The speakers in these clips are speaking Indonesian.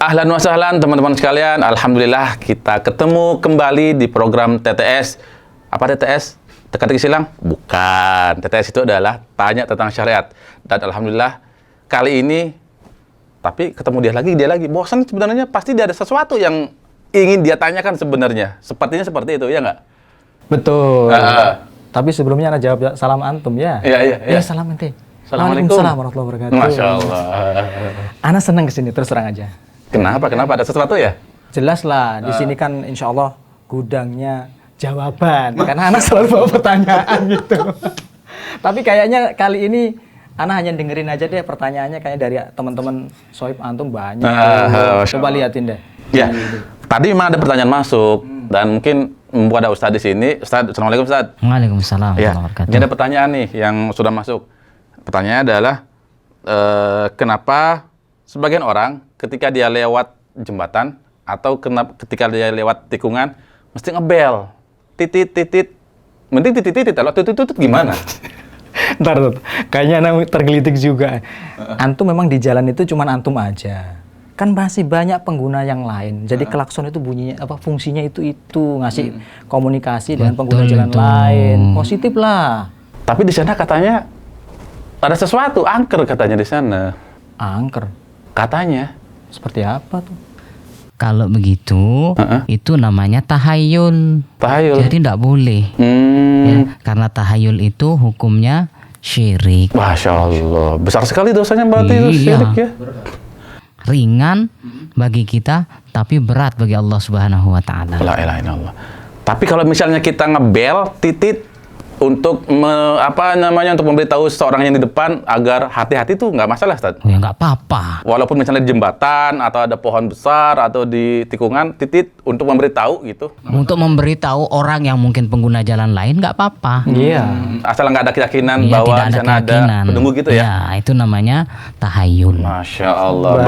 Ahlan wa sahlan teman-teman sekalian. Alhamdulillah kita ketemu kembali di program TTS. Apa TTS? Teka-teki silang? Bukan. TTS itu adalah tanya tentang syariat. Dan alhamdulillah kali ini, tapi ketemu dia lagi. Bosan sebenarnya, pasti dia ada sesuatu yang ingin dia tanyakan sebenarnya. Sepertinya seperti itu, ya nggak? Betul. Tapi sebelumnya Ana jawab salam antum ya. Iya. Salam ente. Assalamualaikum Warahmatullahi wabarakatuh. Masya Allah. Ana senang kesini, terus terang aja. Kenapa? Ada sesuatu ya? Jelas lah, di sini kan insya Allah gudangnya jawaban. Karena Ana selalu bawa pertanyaan gitu. Tapi kayaknya kali ini Ana hanya dengerin aja deh pertanyaannya, kayaknya dari teman-teman Sohib antum banyak. Coba liatin deh. Ya, tadi memang ada pertanyaan masuk dan mungkin ada Ustadz di sini. Ustadz, Assalamualaikum Ustadz. Waalaikumsalam. Ya, ini ada pertanyaan nih yang sudah masuk. Pertanyaannya adalah kenapa sebagian orang ketika dia lewat jembatan atau ketika dia lewat tikungan mesti ngebel, titit. Mending titit, kalau titit gimana? Ntar, kayaknya Ana tergelitik juga. Antum memang di jalan itu cuman antum aja. Kan masih banyak pengguna yang lain. Jadi klakson itu bunyinya fungsinya itu ngasih komunikasi dengan pengguna jalan lain. Positif lah. Tapi di sana katanya ada sesuatu, angker katanya di sana. Angker. Katanya. Seperti apa tuh? Kalau begitu, itu namanya tahayul. Tahayul. Jadi tidak boleh. Ya, karena tahayul itu hukumnya syirik. Masya Allah. Besar sekali dosanya berarti itu syirik ya. Ringan bagi kita, tapi berat bagi Allah Subhanahu wa Ta'ala. La ilaha illallah. Tapi kalau misalnya kita ngebel, titit untuk untuk memberitahu seorang yang di depan agar hati-hati tuh nggak masalah, Ustaz? Oh, ya nggak apa-apa. Walaupun misalnya di jembatan atau ada pohon besar atau di tikungan, titit untuk memberitahu gitu. Untuk memberitahu orang yang mungkin pengguna jalan lain nggak apa-apa. Iya. Asal nggak ada keyakinan Iya, bahwa di sana ada penunggu gitu ya. Ya, itu namanya tahayul. Masya Allah.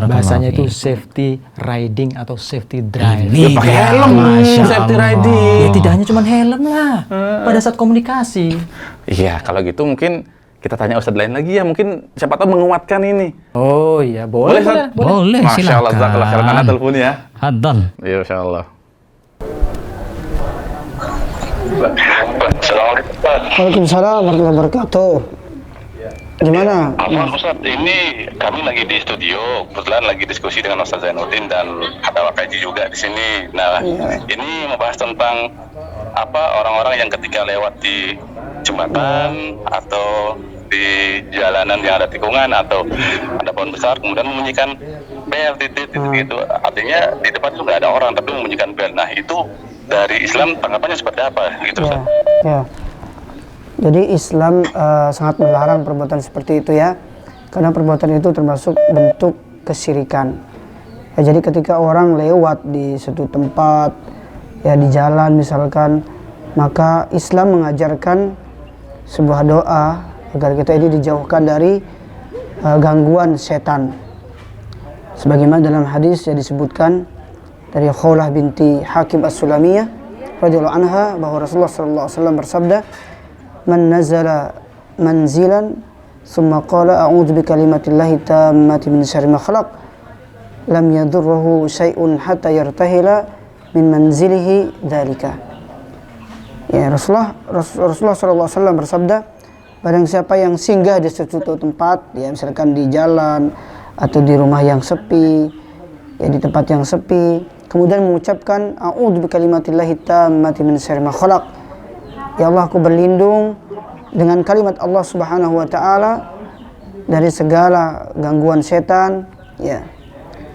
Bahasanya itu safety riding atau safety driving. Ya, pakai helm, safety riding. Ya tidak hanya cuma helm lah. Pada saat komunikasi. Iya, kalau gitu mungkin kita tanya Ustadz lain lagi ya, mungkin siapa tahu menguatkan ini. Oh iya, boleh. Masya Allah, jazakallah khairan. Ana telepon ya. Hadal. Iya, Masya Allah. Waalaikumsalam warahmatullahi wabarakatuh. Gimana? Apa Ustaz, ini kami lagi di studio, kebetulan lagi diskusi dengan Ustaz Zainuddin dan ada Wakaji juga di sini. Nah, ini membahas tentang orang-orang yang ketika lewat di jembatan atau di jalanan yang ada tikungan atau ada pohon besar kemudian membunyikan bel titit gitu. Artinya di depan itu nggak ada orang tapi membunyikan bel. Nah, itu dari Islam tanggapannya seperti apa gitu, Ustaz? Ya. Jadi Islam sangat melarang perbuatan seperti itu ya, karena perbuatan itu termasuk bentuk kesyirikan. Ya, jadi ketika orang lewat di suatu tempat, ya di jalan misalkan, maka Islam mengajarkan sebuah doa agar kita ini dijauhkan dari gangguan setan. Sebagaimana dalam hadis yang disebutkan dari Khawlah binti Hakim As-Sulamiyah radhiyallahu anha bahwa Rasulullah sallallahu alaihi wasallam bersabda, "Man nazala manzilan thumma qala a'udzu bikalimatillahi tammati min syarri ma khalaq lam yadurruhu syai'un hatta yartahila min manzilihi dzalika." Ya, Rasulullah sallallahu alaihi wasallam bersabda, barang siapa yang singgah di suatu tempat, ya misalkan di jalan atau di rumah yang sepi, ya di tempat yang sepi, kemudian mengucapkan a'udzu bikalimatillahi tammati min syarri ma khalaq. Ya Allah, aku berlindung dengan kalimat Allah Subhanahu wa Ta'ala dari segala gangguan setan, ya.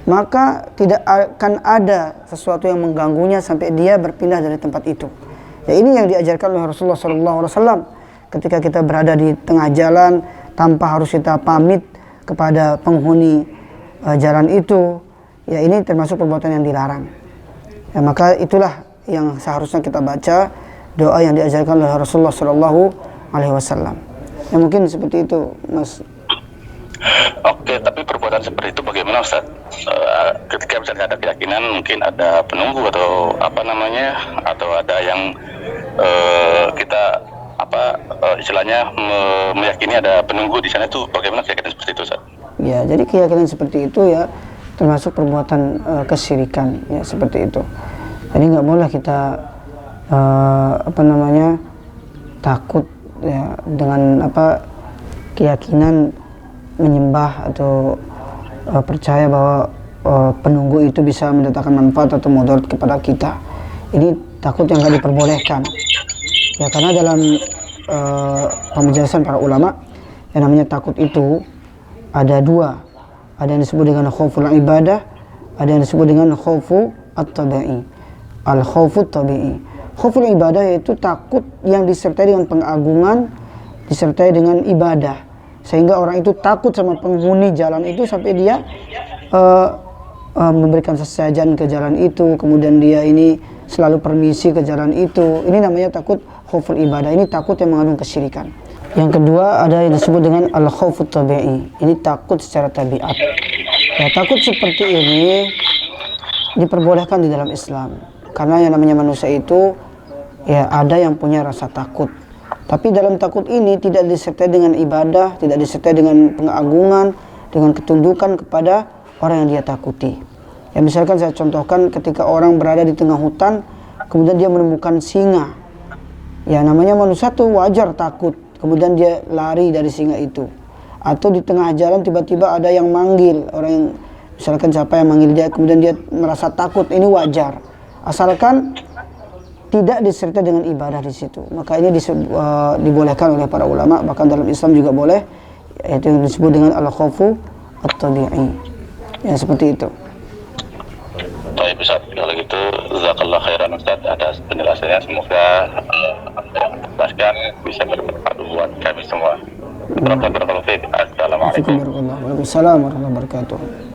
Maka tidak akan ada sesuatu yang mengganggunya sampai dia berpindah dari tempat itu. Ya, ini yang diajarkan oleh Rasulullah SAW ketika kita berada di tengah jalan tanpa harus kita pamit kepada penghuni jalan itu. Ya, ini termasuk perbuatan yang dilarang. Ya, maka itulah yang seharusnya kita baca, doa yang diajarkan oleh Rasulullah SAW. Ya, mungkin seperti itu, Mas. Oke, tapi perbuatan seperti itu bagaimana, Ustaz? Ketika misalnya ada keyakinan, mungkin ada penunggu atau atau ada yang kita istilahnya meyakini ada penunggu di sana, itu bagaimana keyakinan seperti itu, Ustaz? Ya, jadi keyakinan seperti itu ya termasuk perbuatan kesyirikan, ya seperti itu. Jadi nggak boleh kita takut ya dengan keyakinan menyembah atau percaya bahwa penunggu itu bisa mendatangkan manfaat atau mudarat kepada kita. Ini takut yang nggak diperbolehkan. Ya, karena dalam penjelasan para ulama, yang namanya takut itu ada dua. Ada yang disebut dengan khauful ibadah, ada yang disebut dengan khaufu at-tabi'i. Al-khaufu at-tabi'i. Khauful ibadah yaitu takut yang disertai dengan pengagungan, disertai dengan ibadah. Sehingga orang itu takut sama penghuni jalan itu sampai dia memberikan sesajen ke jalan itu, kemudian dia ini selalu permisi ke jalan itu. Ini namanya takut khauful ibadah. Ini takut yang mengandung kesyirikan. Yang kedua ada yang disebut dengan al-khaufut tabi'i. Ini takut secara tabiat. Ya, takut seperti ini diperbolehkan di dalam Islam. Karena yang namanya manusia itu ya ada yang punya rasa takut. Tapi dalam takut ini tidak disertai dengan ibadah, tidak disertai dengan pengagungan, dengan ketundukan kepada orang yang dia takuti. Ya, misalkan saya contohkan ketika orang berada di tengah hutan, kemudian dia menemukan singa. Ya, namanya manusia tuh wajar takut. Kemudian dia lari dari singa itu. Atau di tengah jalan tiba-tiba ada yang manggil, orang yang misalkan siapa yang manggil dia, kemudian dia merasa takut, ini wajar. Asalkan tidak disertai dengan ibadah di situ. Maka ini dibolehkan oleh para ulama, bahkan dalam Islam juga boleh, yaitu yang disebut dengan al-khaufu at-tabi'i. Ya, seperti itu. Baik Ustaz, kalau gitu jazakallah khairan Ustaz atas penjelasannya. Semoga yang dijelaskan bisa bermanfaat buat kami semua. Assalamualaikum. Waalaikumsalam warahmatullahi wabarakatuh.